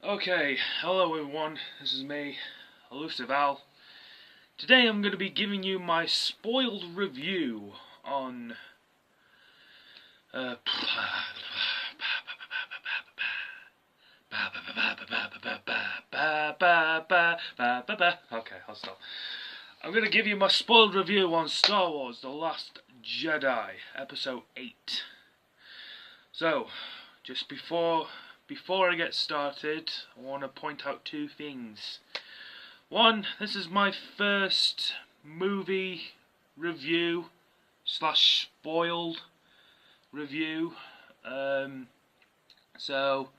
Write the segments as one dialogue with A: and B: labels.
A: Okay, hello everyone, this is me, Elusive Al. Today I'm going to be giving you my spoiled review on okay, I'll stop. I'm going to give you my spoiled review on Star Wars The Last Jedi, Episode 8. So, just before I get started, I want to point out two things. One, this is my first movie review slash spoiled review. So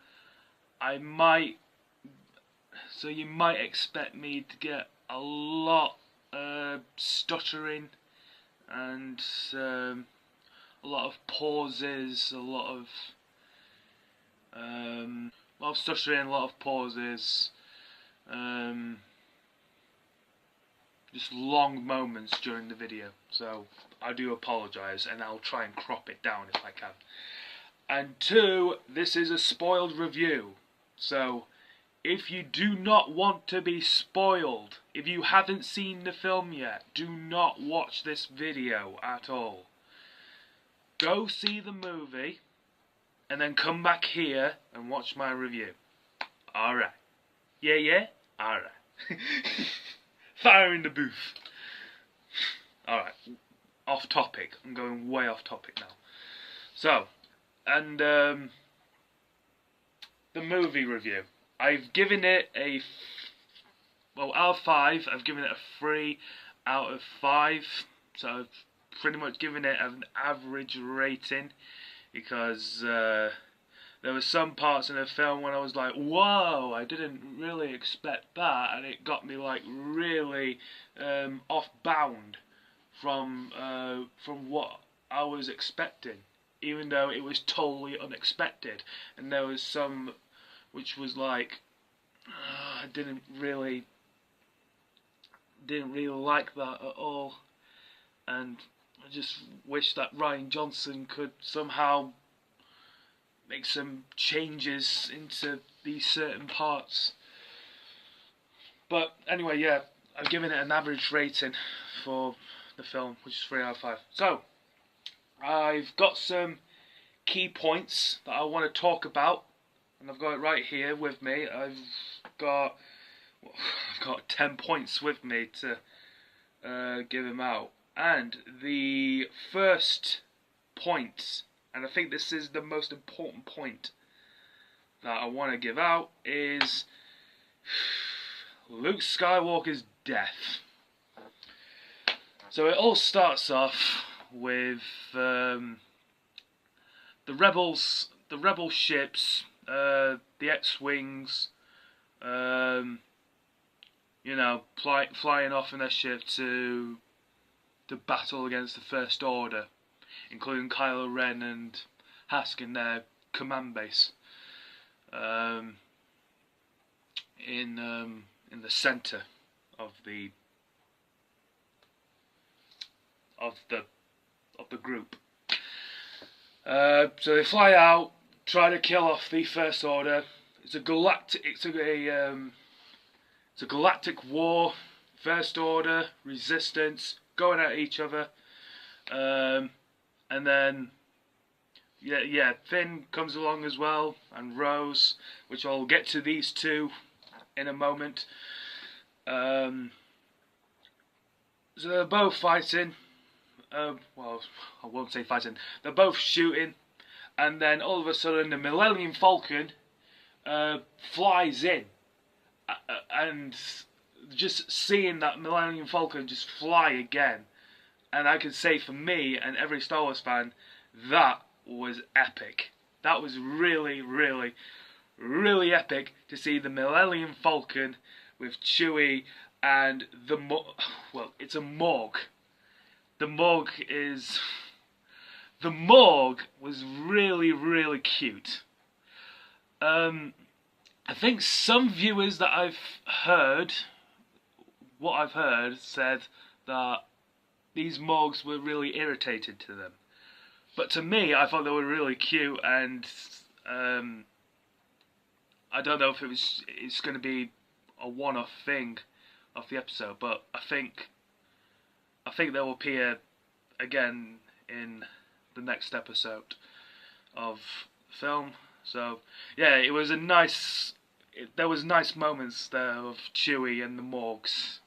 A: you might expect me to get a lot stuttering and a lot of pauses, a lot of stuttering, a lot of pauses, just long moments during the video. So I do apologise, and I'll try and crop it down if I can. And two, this is a spoiled review, so if you do not want to be spoiled, if you haven't seen the film yet, do not watch this video at all. Go see the movie, and then come back here and watch my review. Alright. Yeah? Alright. Fire in the booth. Alright. Off topic. I'm going way off topic now. So, and the movie review. I've given it out of 5, I've given it a 3 out of 5. So I've pretty much given it an average rating, because there were some parts in the film when I was like, whoa, I didn't really expect that, and it got me like really off bound from what I was expecting, even though it was totally unexpected. And there was some which was like, I didn't really like that at all, and I just wish that Rian Johnson could somehow make some changes into these certain parts. But anyway, yeah, I've given it an average rating for the film, which is 3 out of 5. So, I've got some key points that I want to talk about, and I've got it right here with me. I've got 10 points with me to give them out. And the first point, and I think this is the most important point that I want to give out, is Luke Skywalker's death. So it all starts off with the rebel ships, the X-wings, flying off in their ship to battle against the First Order, including Kylo Ren and Hask in their command base, in the centre of the group. So they fly out, try to kill off the First Order. It's a galactic war. First Order, Resistance, going at each other, and then Finn comes along as well, and Rose, which I'll get to these two in a moment. So they're both fighting. Well, I won't say fighting. They're both shooting, and then all of a sudden the Millennium Falcon flies in, and just seeing that Millennium Falcon just fly again, and I can say for me and every Star Wars fan, that was epic. That was really, really, really epic to see the Millennium Falcon with Chewie and it's a Morg. The Morg was really, really cute. I think some viewers that I've heard said that these Morgs were really irritated to them. But to me, I thought they were really cute, and I don't know if it's going to be a one-off thing of the episode, but I think they'll appear again in the next episode of the film. So yeah, it was a nice. There was nice moments there of Chewie and the Morgs,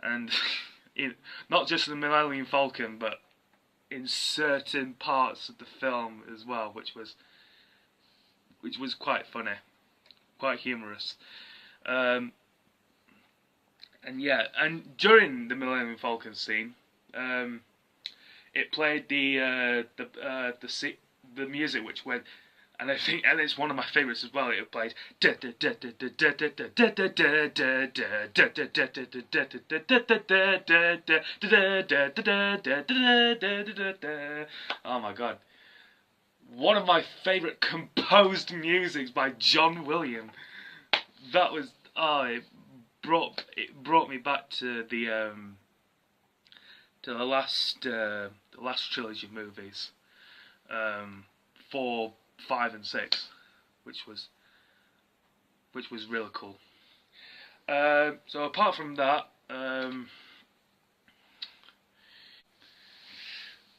A: and not just the Millennium Falcon, but in certain parts of the film as well, which was quite funny, quite humorous. And yeah, and during the Millennium Falcon scene, it played the music which went, and I think, and it's one of my favourites as well. It played. Oh my god, one of my favourite composed musics by John Williams. That was it brought me back to the last trilogy of movies, 4, 5, and 6, which was really cool. So apart from that,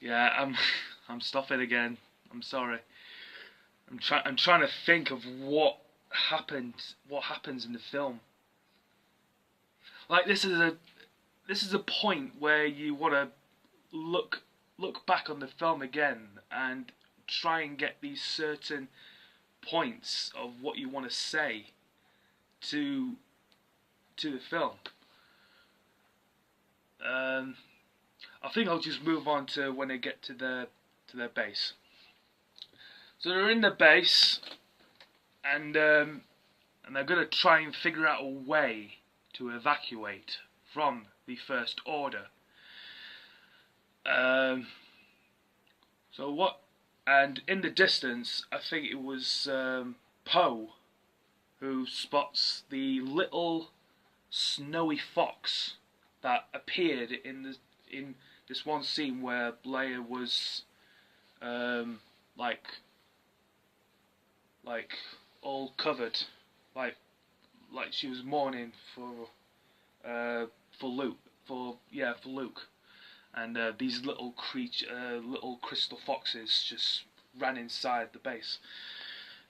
A: yeah, I'm stopping again. I'm sorry. I'm trying to think of what happens in the film. Like, this is a point where you want to look back on the film again and try and get these certain points of what you want to say to the film. I think I'll just move on to when they get to their base. So they're in the base, and they're gonna try and figure out a way to evacuate from the First Order. And in the distance, I think it was Poe who spots the little snowy fox that appeared in this one scene where Leia was like all covered, like she was mourning for Luke, and these little little crystal foxes just ran inside the base.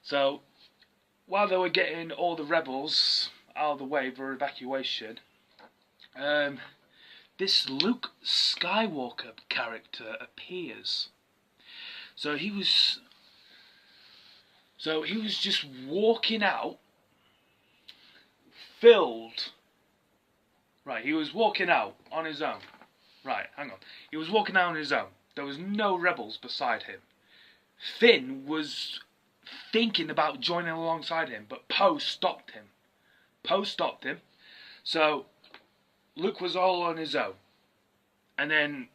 A: So while they were getting all the rebels out of the way for evacuation, this Luke Skywalker character appears. So he was just walking out, filled. Right, he was walking out on his own. Right, hang on. He was walking out on his own. There was no rebels beside him. Finn was thinking about joining alongside him, but Poe stopped him. So Luke was all on his own. And then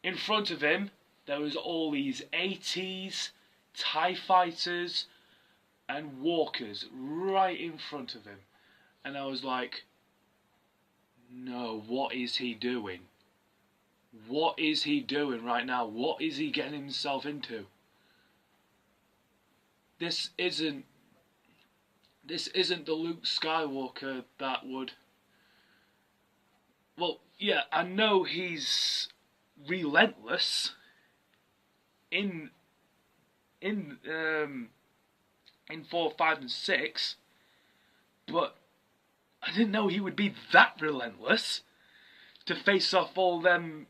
A: in front of him, there was all these ATs, TIE fighters, and walkers right in front of him. And I was like, no, what is he doing? What is he doing right now? What is he getting himself into? This isn't the Luke Skywalker that would... Well, yeah, I know he's relentless in 4, 5, and 6, but I didn't know he would be that relentless to face off all them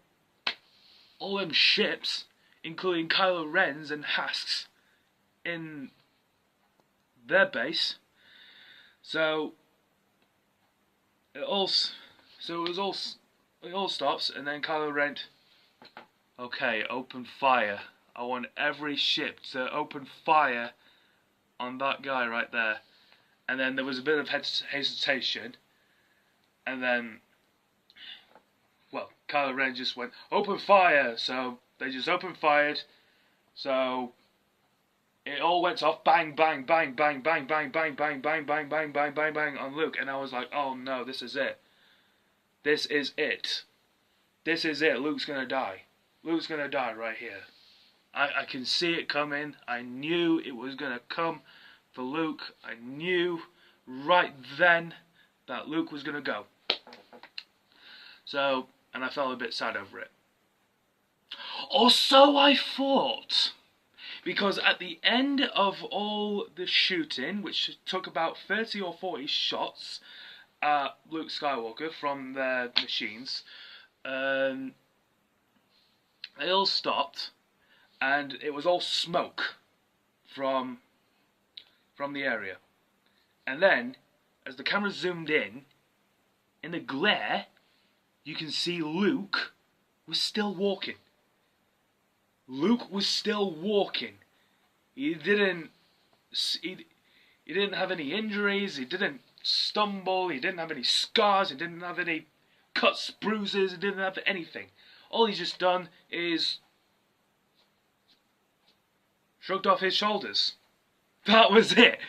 A: ships, including Kylo Ren's and Hask's, in their base. So it all stops, and then Kylo Ren, okay, open fire. I want every ship to open fire on that guy right there. And then there was a bit of hesitation, and then, well, Kylo Ren just went, open fire! So they just opened fired, so it all went off, bang, bang, bang, bang, bang, bang, bang, bang, bang, bang, bang, bang, bang, bang, on Luke, and I was like, oh no, this is it. This is it. This is it, Luke's gonna die. Luke's gonna die right here. I can see it coming. I knew it was gonna come for Luke. I knew right then that Luke was going to go. So, and I felt a bit sad over it. Or so I thought. Because at the end of all the shooting, which took about 30 or 40 shots at Luke Skywalker from their machines, they all stopped, and it was all smoke from the area. And then, as the camera zoomed in the glare, you can see Luke was still walking. Luke was still walking. He didn't have any injuries. He didn't stumble. He didn't have any scars. He didn't have any cuts, bruises. He didn't have anything. All he's just done is shrugged off his shoulders. That was it.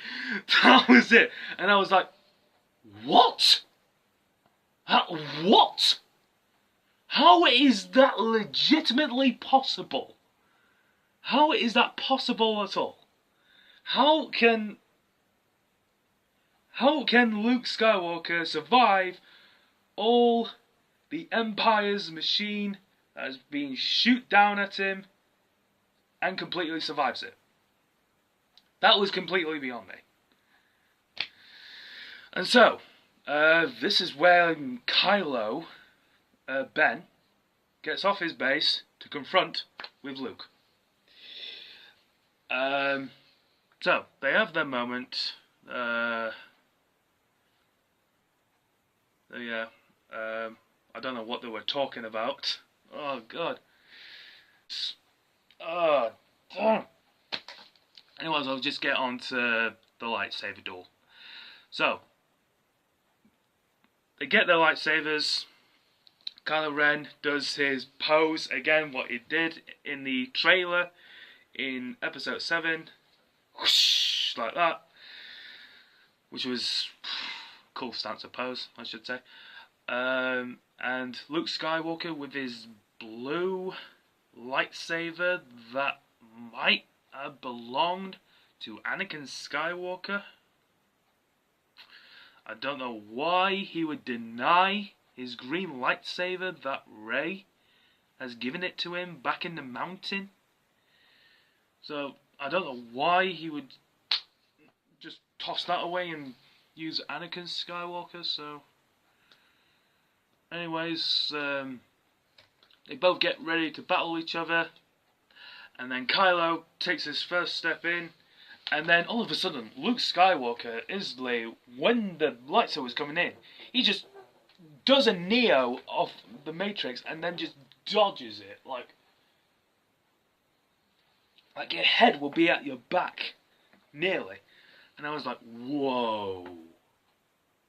A: That was it. And I was like, what? What? How is that legitimately possible? How is that possible at all? How can Luke Skywalker survive all the Empire's machine that has been shoot down at him and completely survives it? That was completely beyond me. And so, this is where Kylo Ben gets off his base to confront with Luke. So they have their moment. I don't know what they were talking about. Oh God. Oh damn. Anyways, I'll just get on to the lightsaber duel. So they get their lightsabers. Kylo Ren does his pose again, what he did in the trailer in episode 7, whoosh, like that, which was cool stance of pose, I should say. And Luke Skywalker with his blue lightsaber that might have belonged to Anakin Skywalker. I don't know why he would deny his green lightsaber that Rey has given it to him back in the mountain. So I don't know why he would just toss that away and use Anakin Skywalker. So anyways, they both get ready to battle each other, and then Kylo takes his first step in, and then all of a sudden Luke Skywalker instantly, when the lightsaber was coming in, he just does a Neo of the Matrix and then just dodges it like your head will be at your back, nearly. And I was like, whoa.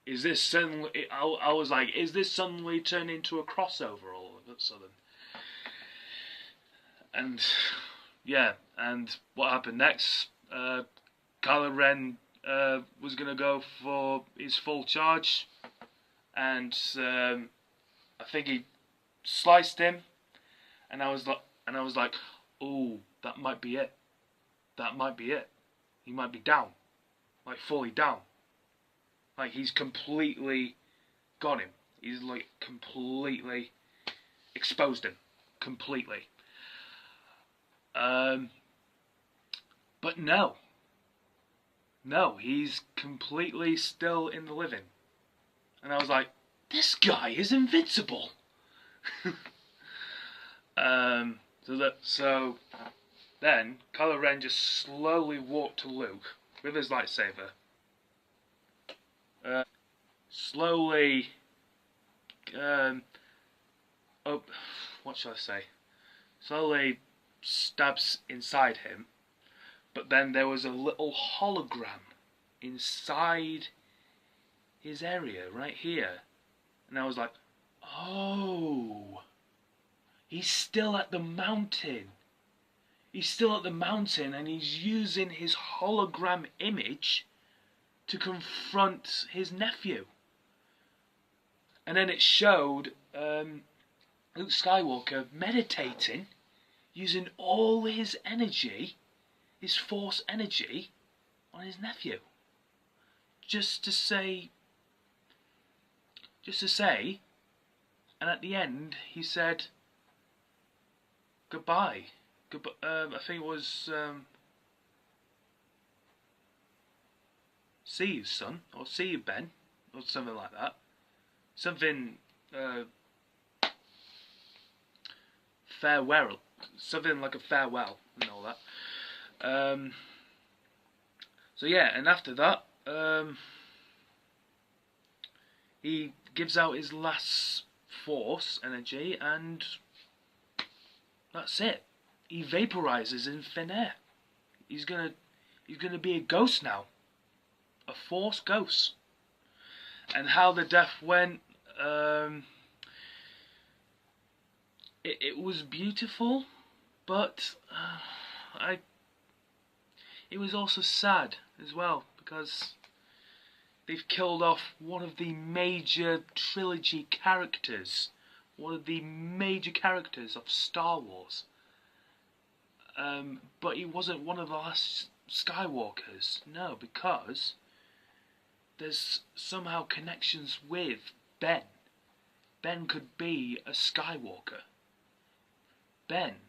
A: Is this suddenly... I was like, is this suddenly turned into a crossover all of a sudden? And, yeah, and what happened next? Kylo Ren was going to go for his full charge. And I think he sliced him. And I was like, oh, that might be it. That might be it. He might be down. Like, fully down. Like, he's completely got him. He's, like, completely exposed him. Completely. But no. No, he's completely still in the living. And I was like, this guy is invincible. So then Kylo Ren just slowly walked to Luke with his lightsaber. Slowly, what shall I say? Slowly stabs inside him, but then there was a little hologram inside his area right here, and I was like, oh, he's still at the mountain. He's still at the mountain, and he's using his hologram image to confront his nephew. And then it showed Luke Skywalker meditating, using all his energy, his force energy, on his nephew. Just to say, and at the end he said goodbye. Goodbye. I think it was see you, son, or see you, Ben, or something like that. Something farewell, something like a farewell and all that. So yeah, and after that, he gives out his last force energy, and that's it. He vaporizes in thin air. He's gonna be a ghost now, a force ghost. And how the death went, it was beautiful, but it was also sad as well, because they've killed off one of the major trilogy characters, one of the major characters of Star Wars. But he wasn't one of the last Skywalkers, no, because there's somehow connections with Ben. Ben could be a Skywalker. Ben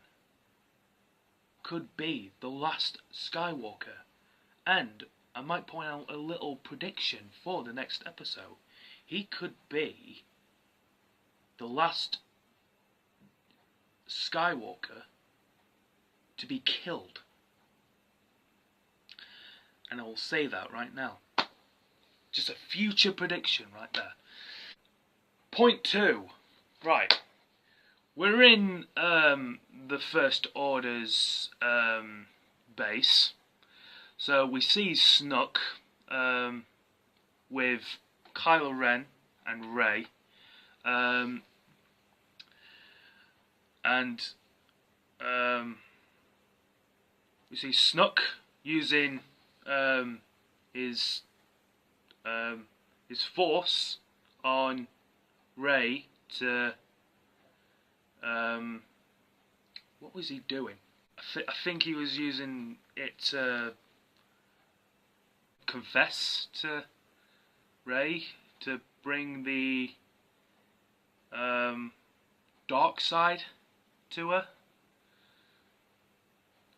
A: could be the last Skywalker. And I might point out a little prediction for the next episode. He could be the last Skywalker to be killed. And I will say that right now. Just a future prediction right there. Point 2. Right. We're in the First Order's base. So we see Snook with Kylo Ren and Rey. We see Snook using his force on Rey to what was he doing? I think he was using it to confess to Rey, to bring the dark side to her.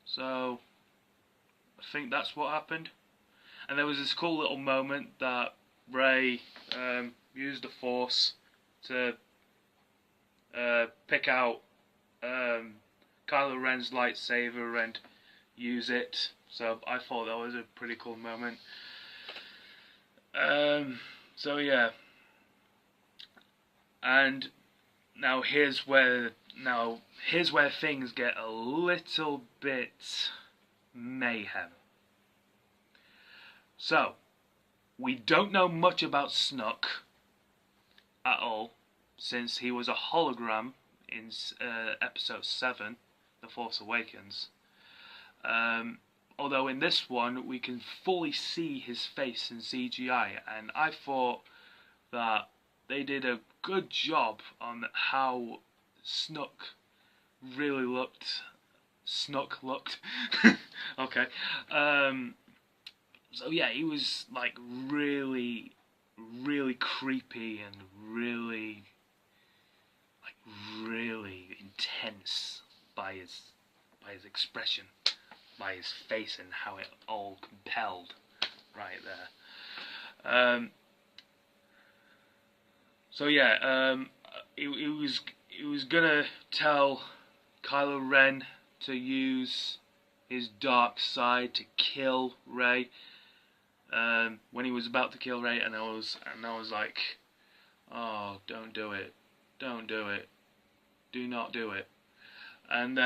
A: So I think that's what happened. And there was this cool little moment that Rey used the Force to pick out Kylo Ren's lightsaber and use it. So I thought that was a pretty cool moment. So yeah. And now here's where things get a little bit mayhem. So, we don't know much about Snook at all, since he was a hologram in Episode 7, The Force Awakens. Although in this one, we can fully see his face in CGI, and I thought that they did a good job on how Snook really looked. Okay. So yeah, he was like really creepy and really intense by his expression, by his face, and how it all compelled right there. So yeah, he was gonna tell Kylo Ren to use his dark side to kill Rey. When he was about to kill Rey, and I was like, oh, don't do it, do not do it. And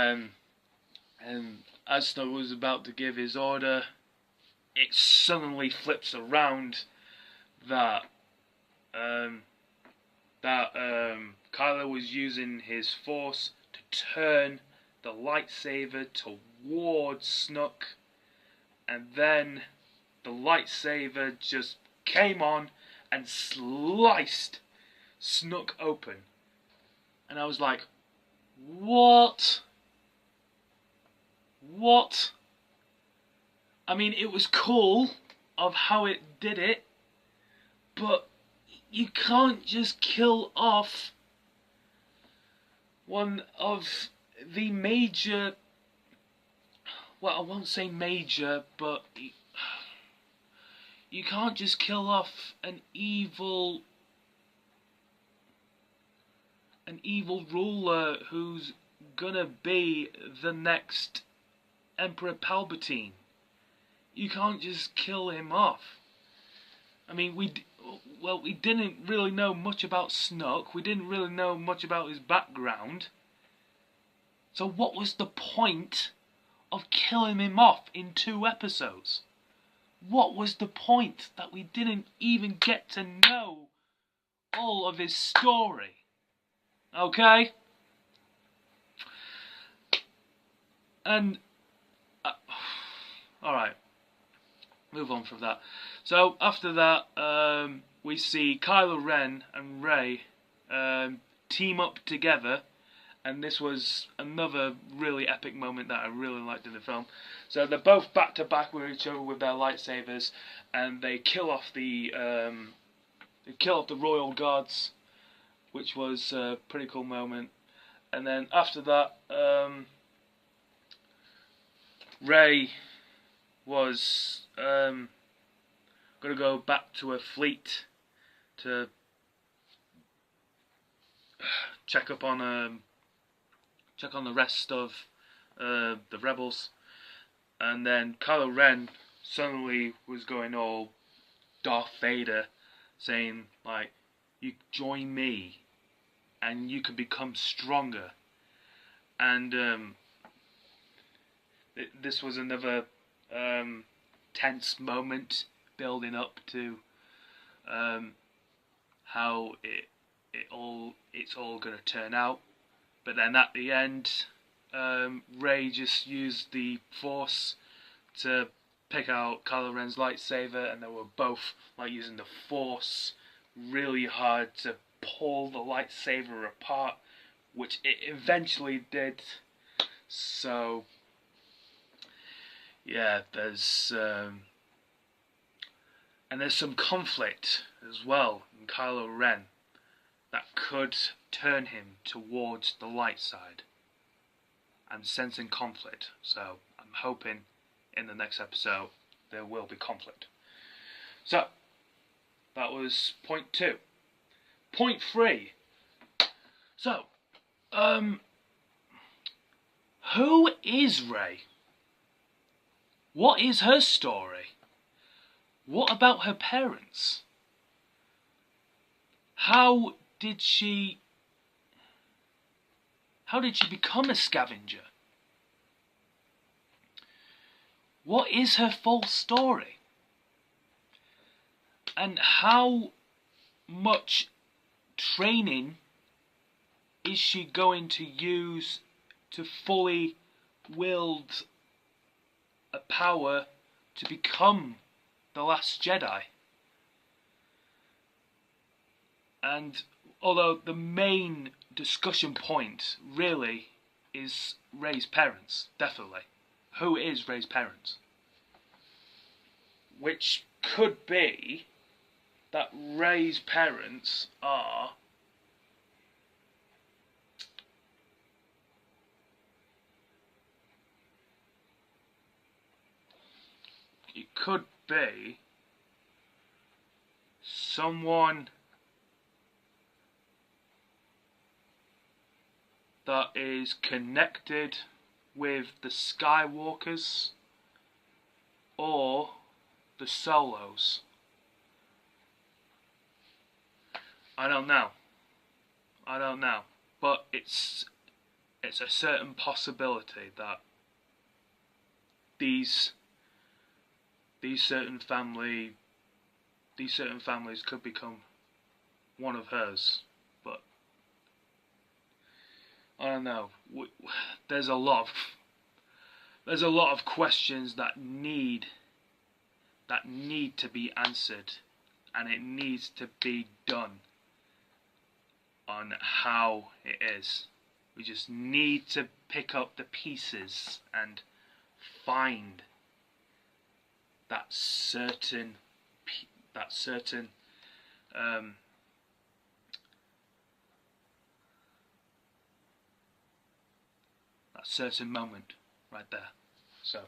A: as Snow was about to give his order, it suddenly flips around that Kylo was using his force to turn the lightsaber towards Snook, and then the lightsaber just came on and sliced Snook open. And I was like, what? I mean, it was cool of how it did it, but you can't just kill off one of the major, well, I won't say major, but you can't just kill off an evil ruler who's gonna be the next Emperor Palpatine. You can't just kill him off. I mean, we didn't really know much about Snoke. We didn't really know much about his background. So what was the point of killing him off in 2 episodes? What was the point that we didn't even get to know all of his story? Okay? And alright, move on from that. So after that, we see Kylo Ren and Rey team up together, and this was another really epic moment that I really liked in the film. So they're both back to back with each other with their lightsabers, and they kill off the royal guards, which was a pretty cool moment. And then after that, Rey was going to go back to her fleet to check on the rest of the rebels, and then Kylo Ren suddenly was going all Darth Vader, saying like, "You join me, and you can become stronger." And this was another tense moment building up to how it's all gonna turn out. But then at the end, Rey just used the Force to pick out Kylo Ren's lightsaber, and they were both like using the Force really hard to pull the lightsaber apart, which it eventually did. So yeah, there's some conflict as well in Kylo Ren that could turn him towards the light side. I'm sensing conflict, so I'm hoping in the next episode there will be conflict. So that was point 2. Point 3. So, who is Rey? What is her story? What about her parents? How did she become a scavenger? What is her full story? And how much training is she going to use to fully wield a power to become the last Jedi? And although the main discussion point really is Rey's parents, definitely. Who is Rey's parents? Which could be that Rey's parents are could be someone that is connected with the Skywalkers or the Solos. I don't know, but it's a certain possibility that these certain families could become one of hers. But I don't know. There's a lot of questions that need to be answered, and it needs to be done on how it is. We just need to pick up the pieces and find that certain that certain um, that certain moment right there. So,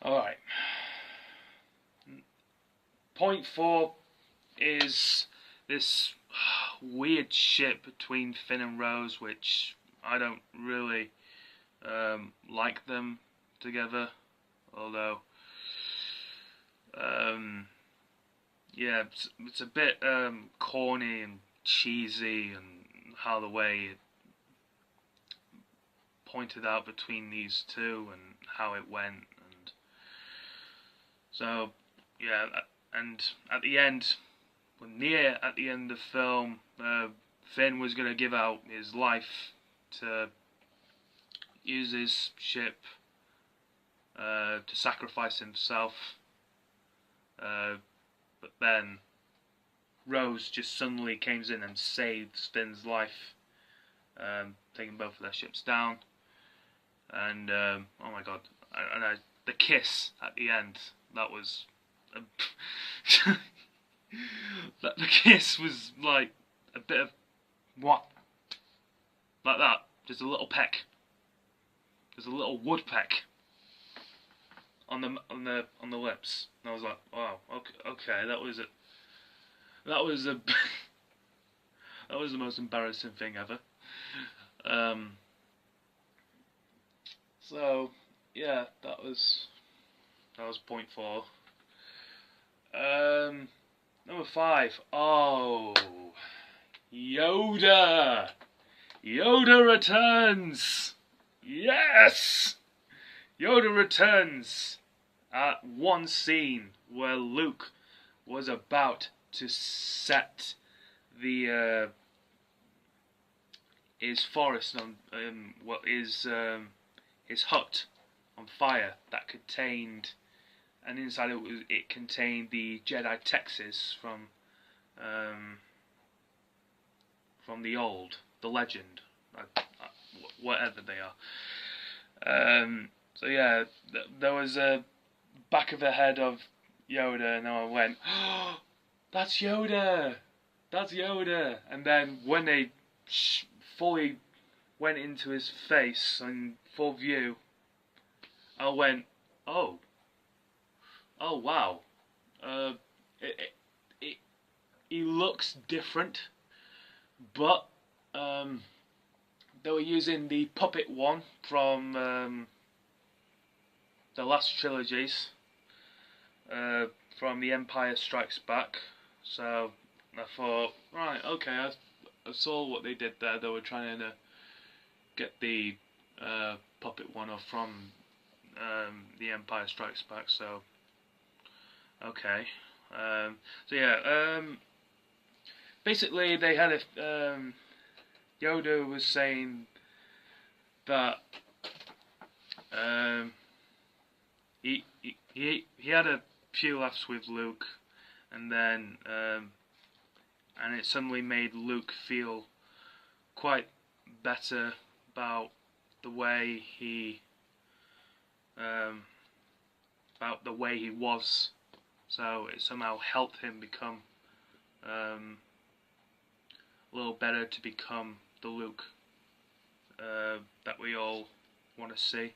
A: all right. Point 4 is this weird shit between Finn and Rose, which I don't really like them together, although yeah, it's a bit corny and cheesy, and how the way it pointed out between these two and how it went, and so yeah, and at the end, near at the end of the film, Finn was going to give out his life to use his ship to sacrifice himself, but then Rose just suddenly came in and saves Finn's life, taking both of their ships down. And oh my god, the kiss at the end, that was the kiss was like a bit of what, like that, just a little peck, just a little woodpeck on the lips, and I was like, wow, okay, that was that was the most embarrassing thing ever. So yeah, that was point 4. Number 5. Oh, Yoda! Yoda returns! Yes! Yoda returns at one scene where Luke was about to set the his forest on his hut on fire that contained, and inside it contained the Jedi texts from the legend, whatever they are. So yeah, there was a back of the head of Yoda, and I went, oh, that's Yoda, that's Yoda. And then when they fully went into his face in full view, I went, oh wow, he looks different, but they were using the puppet one from the last trilogies, from The Empire Strikes Back. So I thought, right, okay, I saw what they did there. They were trying to get the puppet one off from The Empire Strikes Back. So okay, so yeah, basically they had a Yoda was saying that he had a few laughs with Luke, and then and it suddenly made Luke feel quite better about the way he was. So it somehow helped him become a little better, to become the Luke that we all want to see.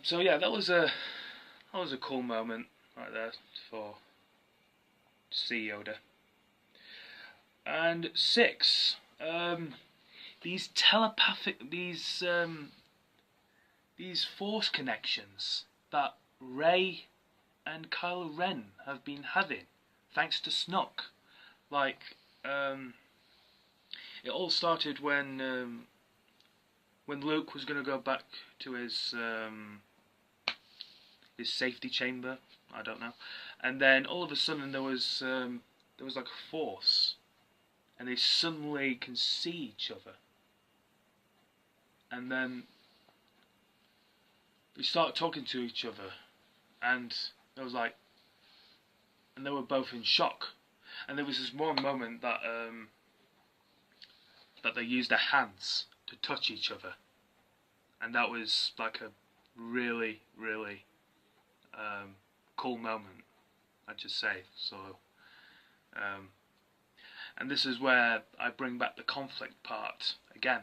A: So yeah, that was a cool moment right there to see Yoda. And 6, these telepathic, these force connections that Rey and Kylo Ren have been having, thanks to Snoke. Like, it all started when Luke was going to go back to his safety chamber. I don't know, and then all of a sudden there was like a force, and they suddenly can see each other, and then they start talking to each other, and it was like, and they were both in shock, and there was this one moment that that they used their hands to touch each other, and that was like really, really cool moment, I'd just say. So, and this is where I bring back the conflict part again,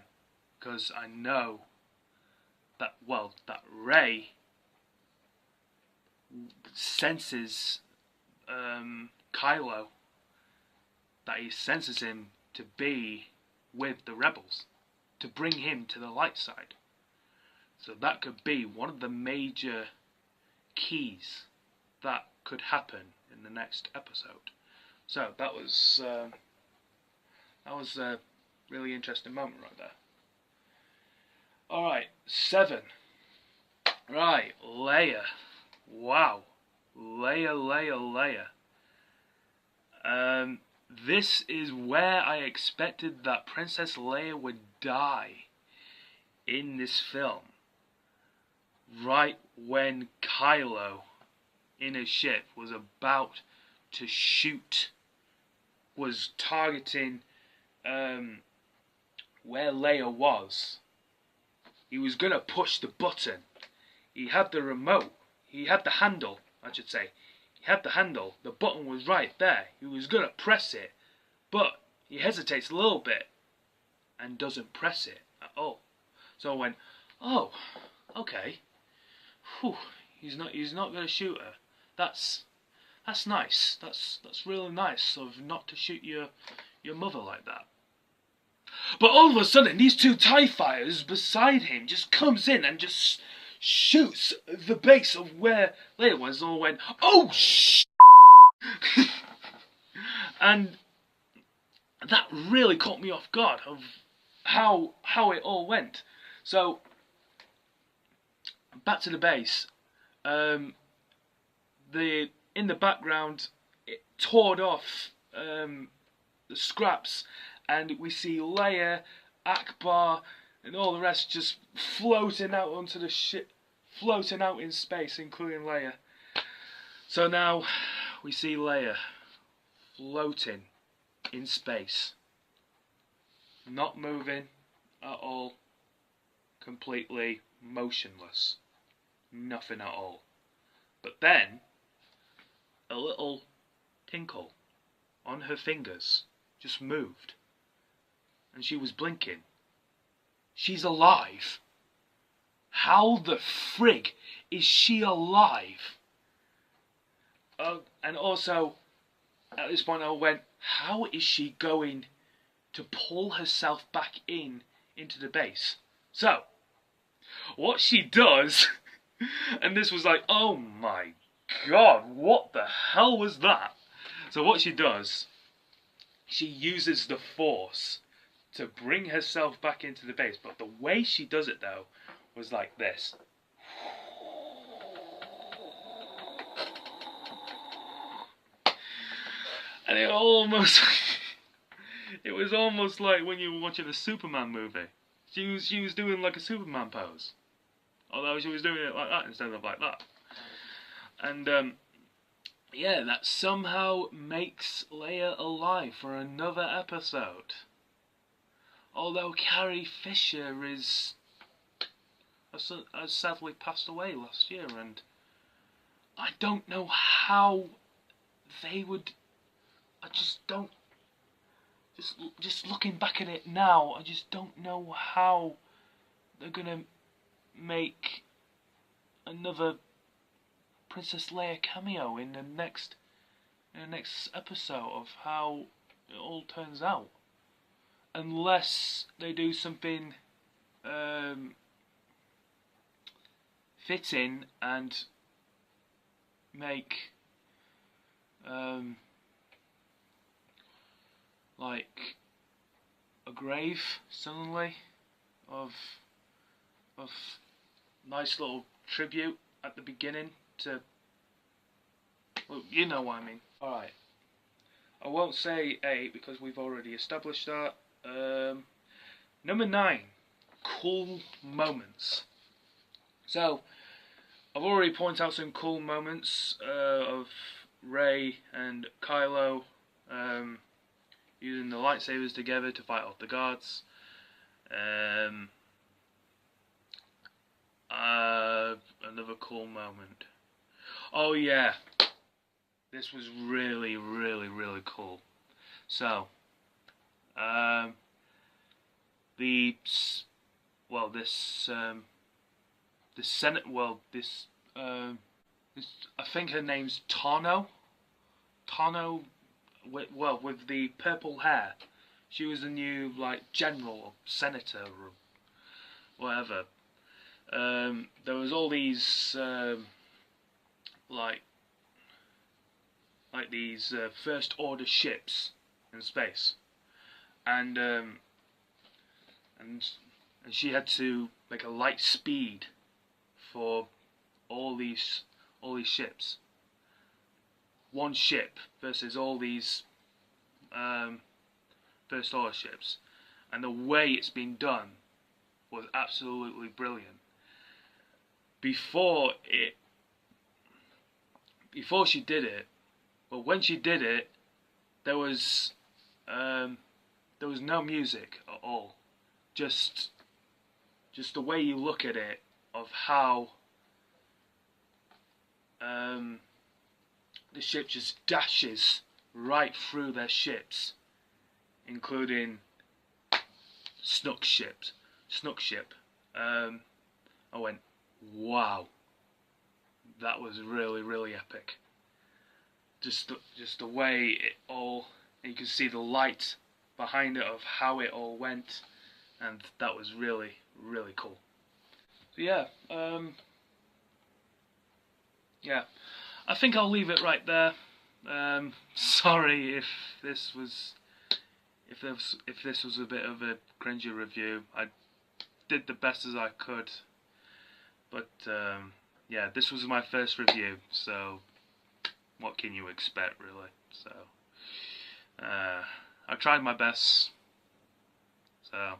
A: because I know that, well, that Rey senses Kylo, that he senses him to be with the rebels, to bring him to the light side. So that could be one of the major keys that could happen in the next episode. So that was a really interesting moment right there. Alright, 7. Right, Leia. Wow. Leia. This is where I expected that Princess Leia would die in this film. Right when Kylo, in his ship, was about to shoot, was targeting where Leia was. He was going to push the button. He had the remote. He had the handle, I should say. He had the handle. The button was right there. He was going to press it. But he hesitates a little bit and doesn't press it at all. So I went, oh, okay. Whew, he's not going to shoot her. That's nice. That's really nice of not to shoot your mother like that. But all of a sudden, these 2 TIE fighters beside him just comes in and just shoots the base of where Leia was. All went, oh sh! And that really caught me off guard of how it all went. So back to the base. In the background, it tore off the scraps, and we see Leia, Akbar, and all the rest just floating out onto the ship, floating out in space, including Leia. So now we see Leia floating in space, not moving at all, completely motionless, nothing at all. But then a little tinkle on her fingers just moved, and she was blinking. She's alive. How the frig is she alive? And also, at this point I went, how is she going to pull herself back into the base? So, what she does, and this was like, oh my god, what the hell was that? So what she does, she uses the Force to bring herself back into the base, but the way she does it though was like this. And it was almost like when you were watching a Superman movie. She was doing like a Superman pose, although she was doing it like that instead of like that. And yeah, that somehow makes Leia alive for another episode. Although Carrie Fisher has sadly passed away last year, and I don't know how they would. I just don't. Just looking back at it now, I just don't know how they're gonna make another Princess Leia cameo in the next episode of how it all turns out, unless they do something fitting and make like a grave suddenly of nice little tribute at the beginning to, well, you know what I mean. Alright, I won't say 8 because we've already established that. Number 9, cool moments. So I've already pointed out some cool moments of Rey and Kylo using the lightsabers together to fight off the guards. Another cool moment. Oh yeah, this was really, really, really cool. So, um, the well, this Senate, this, I think her name's Tano. Tano, with the purple hair. She was the new like general or senator or whatever. There was all these like these first order ships in space, and and and she had to make a light speed for all these ships. One ship versus all these first order ships, and the way it's been done was absolutely brilliant. Before she did it, but when she did it, there was no music at all. Just the way you look at it, of how the ship just dashes right through their ships, including Snook's ship. I went, wow, that was really, really epic. Just the way it all, and you can see the light behind it of how it all went, and that was really, really cool. So yeah, I think I'll leave it right there. Sorry if this was a bit of a cringy review. I did the best as I could, but yeah, this was my first review, so what can you expect, really? So I tried my best. So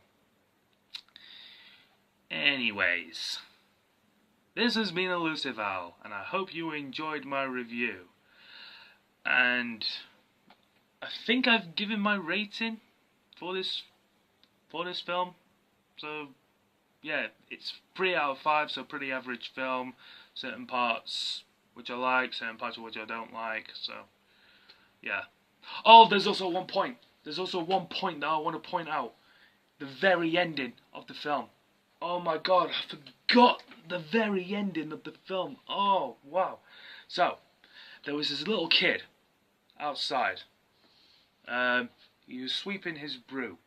A: anyways, this has been Elusive Owl, and I hope you enjoyed my review. And I think I've given my rating for this film. So yeah, it's 3 out of 5, so pretty average film. Certain parts which I like, certain parts which I don't like. So yeah. Oh, there's also one point. That I want to point out. The very ending of the film. Oh my god, I forgot the very ending of the film. Oh, wow. So, there was this little kid outside. He was sweeping his broom.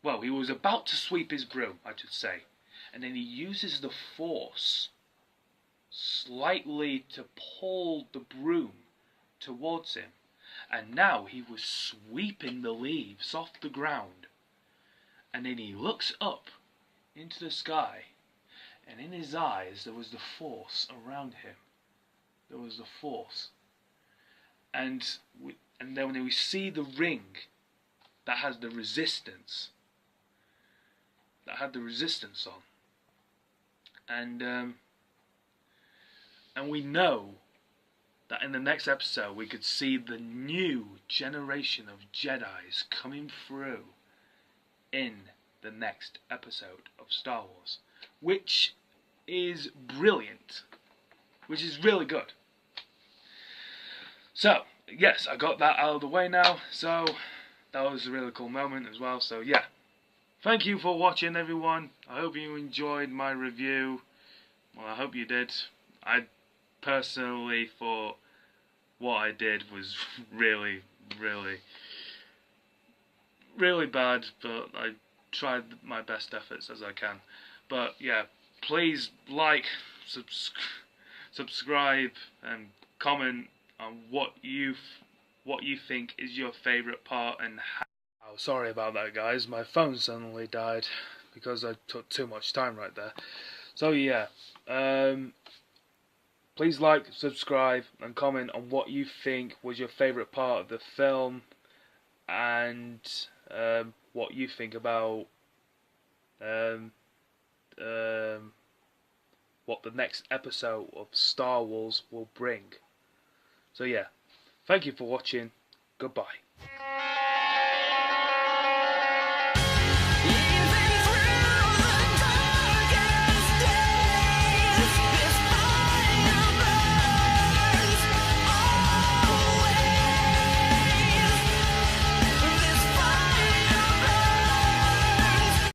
A: Well, he was about to sweep his broom, I should say. And then he uses the force slightly to pull the broom towards him. And now he was sweeping the leaves off the ground. And then he looks up into the sky, and in his eyes there was the force around him. There was the force. And then when we see the ring that has the resistance, on, and we know that in the next episode we could see the new generation of Jedis coming through in the next episode of Star Wars, which is brilliant, which is really good. So, yes, I got that out of the way now, so that was a really cool moment as well. So yeah, thank you for watching, everyone. I hope you enjoyed my review. Well, I hope you did. I personally thought what I did was really, really, really bad, but I tried my best efforts as I can. But yeah, please like, subscribe, and comment on what you think is your favourite part and how. Oh, sorry about that, guys. My phone suddenly died because I took too much time right there. So yeah, please like, subscribe, and comment on what you think was your favourite part of the film, and what you think about what the next episode of Star Wars will bring. So yeah, thank you for watching. Goodbye.